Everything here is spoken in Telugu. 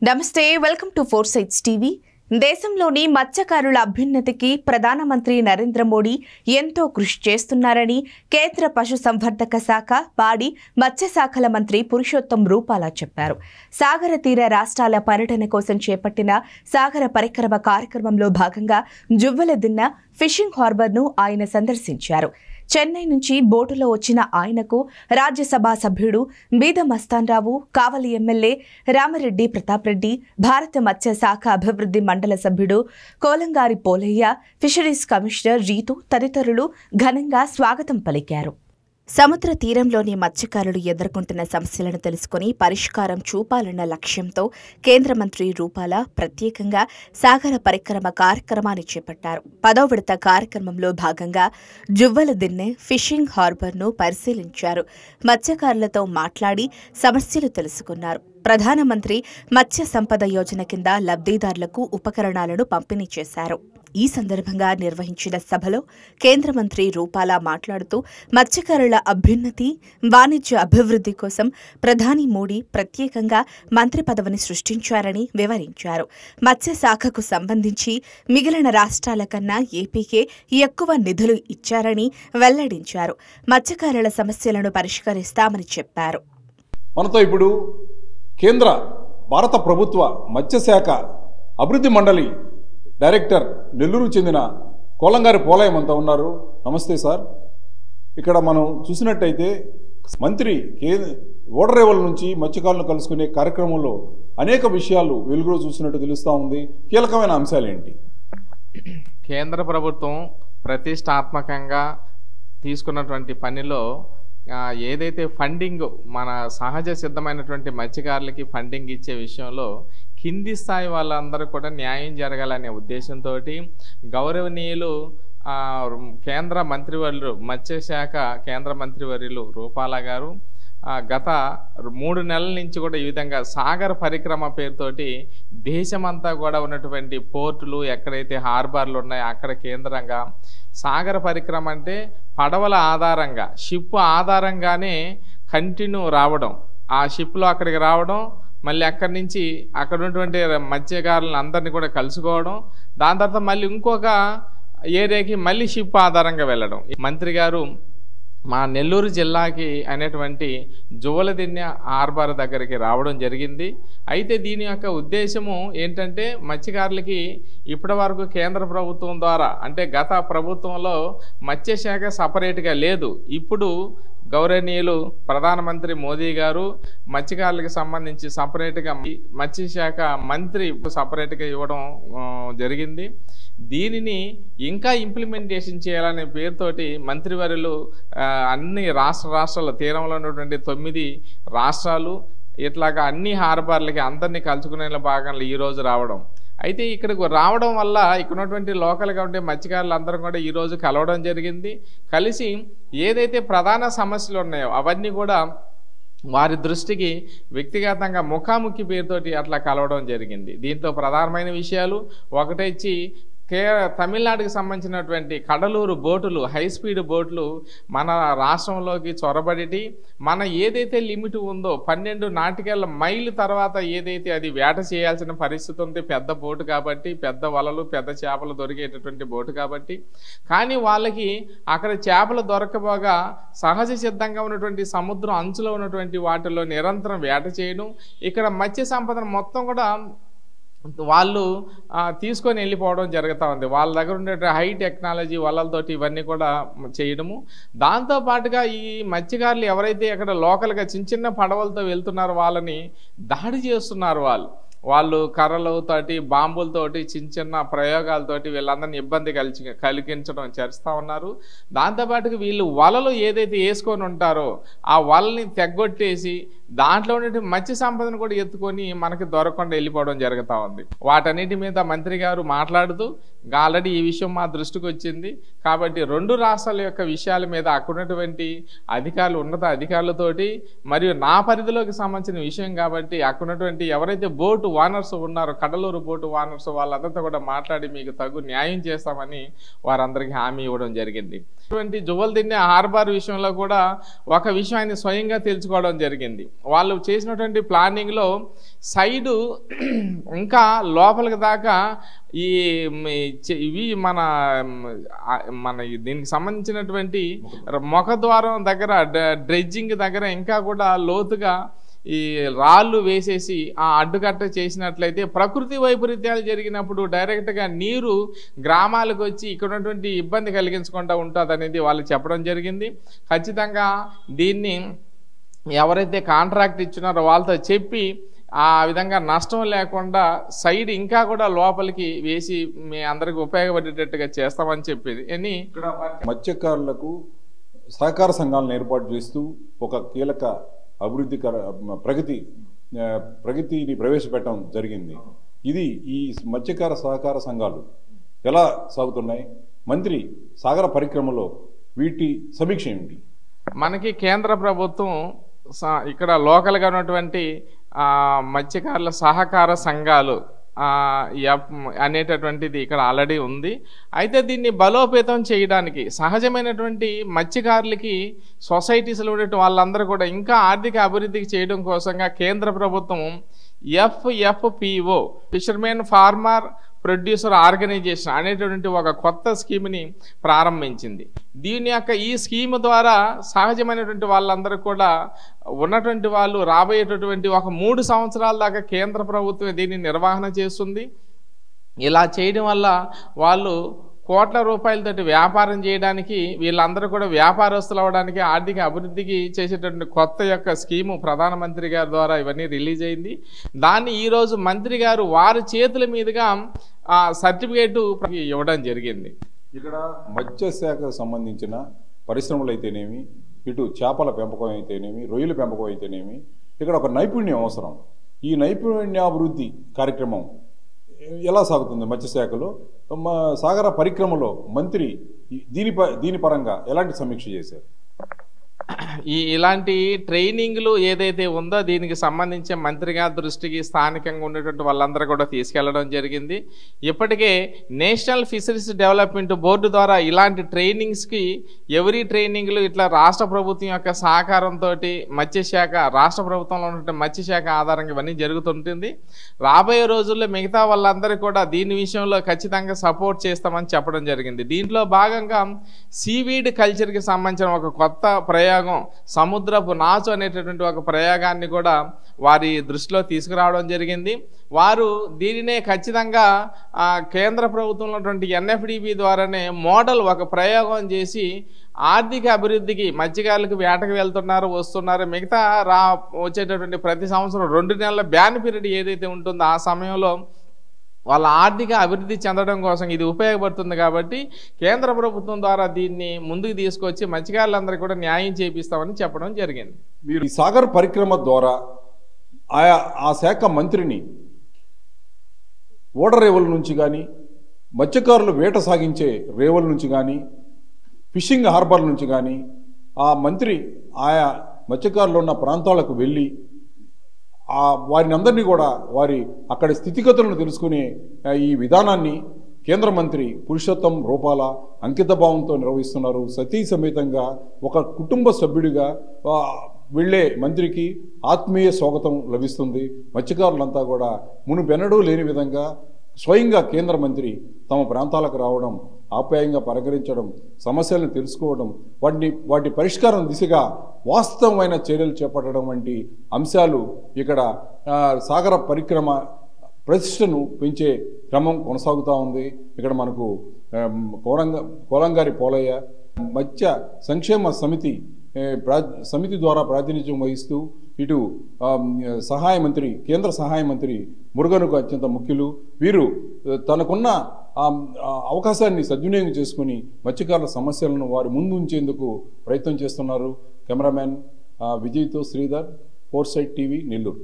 నమస్తే welcome to four sites TV. దేశంలోని మత్స్యకారుల అభ్యున్నతికి ప్రధానమంత్రి నరేంద్ర మోడీ ఎంతో కృషి చేస్తున్నారని కేంద్ర పశుసంవర్ధక శాఖ, పాడి, మత్స్యశాఖల మంత్రి పురుషోత్తం రూపాలా చెప్పారు. సాగర తీర రాష్ట్రాల పర్యటన కోసం చేపట్టిన సాగర పరిక్రమ కార్యక్రమంలో భాగంగా జువ్వలదిన్న ఫిషింగ్ హార్బర్ను ఆయన సందర్శించారు. చెన్నై నుంచి బోటులో వచ్చిన ఆయనకు రాజ్యసభ సభ్యుడు బీద మస్తాన్రావు, కావలి ఎమ్మెల్యే రామిరెడ్డి ప్రతాప్ రెడ్డి, భారత మత్స్య శాఖ అభివృద్ధి మండలి సభ్యుడు కోలంగారి పోలయ్య, ఫిషరీస్ కమిషనర్ రీతు తదితరులు ఘనంగా స్వాగతం పలికారు. సముద్ర తీరంలోని మత్స్యకారులు ఎదుర్కొంటున్న సమస్యలను తెలుసుకుని పరిష్కారం చూపాలన్న లక్ష్యంతో కేంద్ర మంత్రి రూపాలా ప్రత్యేకంగా సాగర పరిక్రమ కార్యక్రమాన్ని చేపట్టారు. 10వ విడత కార్యక్రమంలో భాగంగా జువ్వలదిన్నె ఫిషింగ్ హార్బర్ను పరిశీలించారు. మత్స్యకారులతో మాట్లాడి సమస్యలు తెలుసుకున్నారు. ప్రధానమంత్రి మత్స్య సంపద యోజన కింద లబ్ధిదారులకు ఉపకరణాలను పంపిణీ చేశారు. ఈ సందర్భంగా నిర్వహించిన సభలో కేంద్ర మంత్రి రూపాలా మాట్లాడుతూ మత్స్యకారుల అభ్యున్నతి, వాణిజ్య అభివృద్ధి కోసం ప్రధాని మోడీ ప్రత్యేకంగా మంత్రి పదవిని సృష్టించారని వివరించారు. మత్స్యశాఖకు సంబంధించి మిగిలిన రాష్ట్రాల కన్నా ఏపీకే ఎక్కువ నిధులు ఇచ్చారని వెల్లడించారు. మత్స్యకారుల సమస్యలను పరిష్కరిస్తామని చెప్పారు. మనతో ఇప్పుడు కేంద్ర భారత ప్రభుత్వ మత్స్యశాఖ అభివృద్ధి మండలి డైరెక్టర్ నెల్లూరు చెందిన కోలంగారి పోలయ్య మనతో ఉన్నారు. నమస్తే సార్. ఇక్కడ మనం చూసినట్టయితే మంత్రి ఓడరేవుల నుంచి మత్స్యకారులను కలుసుకునే కార్యక్రమంలో అనేక విషయాలు వెలుగులో చూసినట్టు తెలుస్తూ ఉంది. కీలకమైన అంశాలు ఏంటి? కేంద్ర ప్రభుత్వం ప్రతిష్టాత్మకంగా తీసుకున్నటువంటి పనిలో ఏదైతే ఫండింగ్ మన సహజ సిద్ధమైనటువంటి మత్స్యకారులకి ఫండింగ్ ఇచ్చే విషయంలో కింది స్థాయి వాళ్ళందరూ కూడా న్యాయం జరగాలనే ఉద్దేశంతో గౌరవనీయులు కేంద్ర మంత్రివర్యులు మత్స్యశాఖ కేంద్ర మంత్రివర్యులు రూపాలా గారు గత 3 నెలల నుంచి కూడా ఈ విధంగా సాగర్ పరిక్రమ పేరుతోటి దేశమంతా కూడా ఉన్నటువంటి పోర్టులు ఎక్కడైతే హార్బర్లు ఉన్నాయో అక్కడ కేంద్రంగా సాగర పరిక్రమ అంటే పడవల ఆధారంగా షిప్ ఆధారంగానే కంటిన్యూ రావడం, ఆ షిప్లో అక్కడికి రావడం, మళ్ళీ అక్కడి నుంచి అక్కడ ఉన్నటువంటి మత్స్యకారులను అందరినీ కూడా కలుసుకోవడం, దాని తర్వాత మళ్ళీ ఇంకొక ఏరియాకి మళ్ళీ షిప్ ఆధారంగా వెళ్ళడం. మంత్రి గారు మా నెల్లూరు జిల్లాకి అనేటువంటి జువ్వలదిన్నె హార్బర్ దగ్గరికి రావడం జరిగింది. అయితే దీని యొక్క ఉద్దేశము ఏంటంటే మత్స్యకారులకి ఇప్పటి వరకు కేంద్ర ప్రభుత్వం ద్వారా అంటే గత ప్రభుత్వంలో మత్స్యశాఖ సపరేట్గా లేదు. ఇప్పుడు గౌరవనీయులు ప్రధానమంత్రి మోదీ గారు మత్స్యకారులకు సంబంధించి సపరేట్గా మత్స్యశాఖ మంత్రి సపరేట్గా ఇవ్వడం జరిగింది. దీనిని ఇంకా ఇంప్లిమెంటేషన్ చేయాలనే పేరుతోటి మంత్రివర్యులు అన్ని రాష్ట్రాల తీరంలో ఉన్నటువంటి 9 రాష్ట్రాలు ఇట్లాగా అన్ని హార్బర్లకి అందరినీ కలుసుకునే భాగంలో ఈరోజు రావడం. అయితే ఇక్కడికి రావడం వల్ల ఇక్కడ ఉన్నటువంటి లోకల్గా ఉండే మత్స్యకారులు అందరం కూడా ఈరోజు కలవడం జరిగింది. కలిసి ఏదైతే ప్రధాన సమస్యలు ఉన్నాయో అవన్నీ కూడా వారి దృష్టికి వ్యక్తిగతంగా ముఖాముఖి పేరుతోటి అట్లా కలవడం జరిగింది. దీంతో ప్రధానమైన విషయాలు ఒకటొచ్చి తమిళనాడుకి సంబంధించినటువంటి కడలూరు బోటులు, హై స్పీడ్ బోట్లు మన రాష్ట్రంలోకి చొరబడి మన ఏదైతే లిమిట్ ఉందో 12 నాటికల్ మైల్ తర్వాత ఏదైతే అది వేట చేయాల్సిన పరిస్థితి ఉంది. పెద్ద బోటు కాబట్టి, పెద్ద వలలు, పెద్ద చేపలు దొరికేటటువంటి బోటు కాబట్టి, కానీ వాళ్ళకి అక్కడ చేపలు దొరకపోగా సహజ సిద్ధంగా ఉన్నటువంటి సముద్రం అంచులో ఉన్నటువంటి వాటిల్లో నిరంతరం వేట చేయడం, ఇక్కడ మత్స్య సంపదను మొత్తం కూడా వాళ్ళు తీసుకొని వెళ్ళిపోవడం జరుగుతూ ఉంది. వాళ్ళ దగ్గర ఉండే హై టెక్నాలజీ వలలతోటి ఇవన్నీ కూడా చేయడము. దాంతోపాటుగా ఈ మత్స్యకారులు ఎవరైతే అక్కడ లోకల్గా చిన్న పడవలతో వెళ్తున్నారో వాళ్ళని దాడి చేస్తున్నారు. వాళ్ళు కర్రలతోటి, బాంబులతోటి, చిన్న ప్రయోగాలతోటి వీళ్ళందరినీ ఇబ్బంది కలిగించడం చేస్తూ ఉన్నారు. దాంతోపాటుగా వీళ్ళు వలలు ఏదైతే వేసుకొని ఉంటారో ఆ వలని తెగ్గొట్టేసి దాంట్లో ఉండే మత్స్య సంపదను కూడా ఎత్తుకొని మనకి దొరకకుండా వెళ్ళిపోవడం జరుగుతూ ఉంది. వాటన్నిటి మీద మంత్రి గారు మాట్లాడుతూ ఆల్రెడీ ఈ విషయం మా దృష్టికి వచ్చింది కాబట్టి 2 రాష్ట్రాల యొక్క విషయాల మీద అక్కడున్నటువంటి అధికారులు, ఉన్నత అధికారులతోటి మరియు నా పరిధిలోకి సంబంధించిన విషయం కాబట్టి అక్కడున్నటువంటి ఎవరైతే బోటు ఓనర్స్ ఉన్నారో, కడలూరు బోటు ఓనర్స్, వాళ్ళందరితో కూడా మాట్లాడి మీకు తగు న్యాయం చేస్తామని వారందరికీ హామీ ఇవ్వడం జరిగింది. జువ్వలదిన్నె హార్బర్ విషయంలో కూడా ఒక విషయం ఆయన స్వయంగా తెలుసుకోవడం జరిగింది. వాళ్ళు చేసినటువంటి ప్లానింగ్లో సైడు ఇంకా లోపలికి దాకా ఇవి మన దీనికి సంబంధించినటువంటి ముఖద్వారం దగ్గర డ్రెడ్జింగ్ దగ్గర ఇంకా కూడా లోతుగా ఈ రాళ్ళు వేసేసి ఆ అడ్డుకట్ట చేసినట్లయితే ప్రకృతి వైపరీత్యాలు జరిగినప్పుడు డైరెక్ట్గా నీరు గ్రామాలకు వచ్చి ఇక్కడ ఉన్నటువంటి ఇబ్బంది కలిగించకుండా ఉంటుంది అనేది వాళ్ళు చెప్పడం జరిగింది. ఖచ్చితంగా దీన్ని ఎవరైతే కాంట్రాక్ట్ ఇచ్చినారో వాళ్ళతో చెప్పి ఆ విధంగా నష్టం లేకుండా సైడ్ ఇంకా కూడా లోపలికి వేసి మీ అందరికి ఉపయోగపడేటట్టుగా చేస్తామని చెప్పేది. అని మత్స్యకారులకు సహకార సంఘాలను ఏర్పాటు చేస్తూ ఒక కీలక అభివృద్ధికర ప్రగతిని ప్రవేశపెట్టడం జరిగింది. ఇది ఈ మత్స్యకార సహకార సంఘాలు ఎలా సాగుతున్నాయి? మంత్రి సాగర పరిక్రమలో వీటి సమీక్ష ఏమిటి? మనకి కేంద్ర ప్రభుత్వం ఇక్కడ లోకల్గా ఉన్నటువంటి మత్స్యకారుల సహకార సంఘాలు అనేటటువంటిది ఇక్కడ ఆల్రెడీ ఉంది. అయితే దీన్ని బలోపేతం చేయడానికి సహజమైనటువంటి మత్స్యకారులకి సొసైటీస్లో ఉండే వాళ్ళందరూ కూడా ఇంకా ఆర్థిక అభివృద్ధికి చేయడం కోసంగా కేంద్ర ప్రభుత్వం FFPO fishermen farmer producer organisation అనేటటువంటి ఒక కొత్త స్కీమ్ని ప్రారంభించింది. దీని యొక్క ఈ స్కీమ్ ద్వారా సహజమైనటువంటి వాళ్ళందరూ కూడా ఉన్నటువంటి వాళ్ళు రాబోయేటటువంటి ఒక 3 సంవత్సరాల దాకా కేంద్ర ప్రభుత్వం దీన్ని నిర్వహణ చేస్తుంది. ఇలా చేయడం వల్ల వాళ్ళు కోట్ల రూపాయలతోటి వ్యాపారం చేయడానికి వీళ్ళందరూ కూడా వ్యాపారస్తులు అవ్వడానికి ఆర్థిక అభివృద్ధికి చేసేటటువంటి కొత్త యొక్క స్కీము ప్రధానమంత్రి గారి ద్వారా ఇవన్నీ రిలీజ్ అయింది. దాన్ని ఈరోజు మంత్రి గారు వారి చేతుల మీదుగా సర్టిఫికేటు ఇవ్వడం జరిగింది. ఇక్కడ మత్స్యశాఖకు సంబంధించిన పరిశ్రమలు అయితేనేమి, ఇటు చేపల పెంపకం అయితేనేమి, రొయ్యల పెంపకం అయితేనేమి, ఇక్కడ ఒక నైపుణ్యం అవసరం. ఈ నైపుణ్యాభివృద్ధి కార్యక్రమం ఎలా సాగుతుంది మత్స్యశాఖలో? సాగర పరిక్రమలో మంత్రి దీని పరంగా ఎలాంటి సమీక్ష చేశారు? ఇలాంటి ట్రైనింగ్లు ఏదైతే ఉందో దీనికి సంబంధించి మంత్రి గారి దృష్టికి స్థానికంగా ఉన్నటువంటి వాళ్ళందరూ కూడా తీసుకెళ్లడం జరిగింది. ఇప్పటికే నేషనల్ ఫిషరీస్ డెవలప్మెంట్ బోర్డు ద్వారా ఇలాంటి ట్రైనింగ్స్కి ఎవరీ ట్రైనింగ్లు ఇట్లా రాష్ట్ర ప్రభుత్వం యొక్క సహకారంతో మత్స్యశాఖ రాష్ట్ర ప్రభుత్వంలో ఉన్నటువంటి మత్స్యశాఖ ఆధారంగా ఇవన్నీ జరుగుతుంటుంది. రాబోయే రోజుల్లో మిగతా వాళ్ళందరూ కూడా దీని విషయంలో ఖచ్చితంగా సపోర్ట్ చేస్తామని చెప్పడం జరిగింది. దీంట్లో భాగంగా సీవీడ్ కల్చర్కి సంబంధించిన ఒక కొత్త ప్రయోగం సముద్రపు నాచు అనేటటువంటి ఒక ప్రయోగాన్ని కూడా వారి దృష్టిలో తీసుకురావడం జరిగింది. వారు దీనినే ఖచ్చితంగా కేంద్ర ప్రభుత్వంలో ఉన్నటువంటి NFDB ద్వారానే మోడల్ ఒక ప్రయోగం చేసి ఆర్థిక అభివృద్ధికి మత్స్యకారులకు వేటకు వెళ్తున్నారు, వస్తున్నారు, మిగతా వచ్చేటటువంటి ప్రతి సంవత్సరం 2 నెలల బ్యాన్ పీరియడ్ ఏదైతే ఉంటుందో ఆ సమయంలో వాళ్ళ ఆర్థిక అభివృద్ధి చెందడం కోసం ఇది ఉపయోగపడుతుంది. కాబట్టి కేంద్ర ప్రభుత్వం ద్వారా దీన్ని ముందుకు తీసుకొచ్చి మత్స్యకారులందరికీ కూడా న్యాయం చేపిస్తామని చెప్పడం జరిగింది. మీరు ఈ సాగర్ పరిక్రమ ద్వారా ఆ శాఖ మంత్రిని ఓడర్ రేవుల నుంచి కానీ, మత్స్యకారులు వేట సాగించే రేవుల నుంచి కానీ, ఫిషింగ్ హార్బర్ నుంచి కానీ ఆ మంత్రి ఆయా మత్స్యకారులు ఉన్న ప్రాంతాలకు వెళ్ళి వారిని అందరినీ కూడా వారి అక్కడి స్థితిగతులను తెలుసుకునే ఈ విధానాన్ని కేంద్ర మంత్రి పురుషోత్తం రూపాల అంకితభావంతో నిర్వహిస్తున్నారు. సతీ సమేతంగా ఒక కుటుంబ సభ్యుడిగా వెళ్ళే మంత్రికి ఆత్మీయ స్వాగతం లభిస్తుంది. మత్స్యకారులంతా కూడా మునుపెన్నడూ లేని విధంగా స్వయంగా కేంద్ర మంత్రి తమ ప్రాంతాలకు రావడం, ఆప్యాయంగా పలకరించడం, సమస్యలను తెలుసుకోవడం, వాటి పరిష్కారం దిశగా వాస్తవమైన చర్యలు చేపట్టడం వంటి అంశాలు ఇక్కడ సాగర పరిక్రమ ప్రతిష్టను పెంచే క్రమం కొనసాగుతూ ఉంది. ఇక్కడ మనకు కోలంగారి పోలయ్య మత్స్య సంక్షేమ సమితి ద్వారా ప్రాతినిధ్యం వహిస్తూ ఇటు సహాయ మంత్రి, కేంద్ర సహాయ మంత్రి మురుగనుకు అత్యంత ముఖ్యులు. వీరు తనకున్న అవకాశాన్ని సద్వినియోగం చేసుకుని మత్స్యకారుల సమస్యలను వారి ముందు ఉంచేందుకు ప్రయత్నం చేస్తున్నారు. కెమెరామ్యాన్ విజయ్తో శ్రీధర్, ఫోర్సైట్ టీవీ, నెల్లూరు.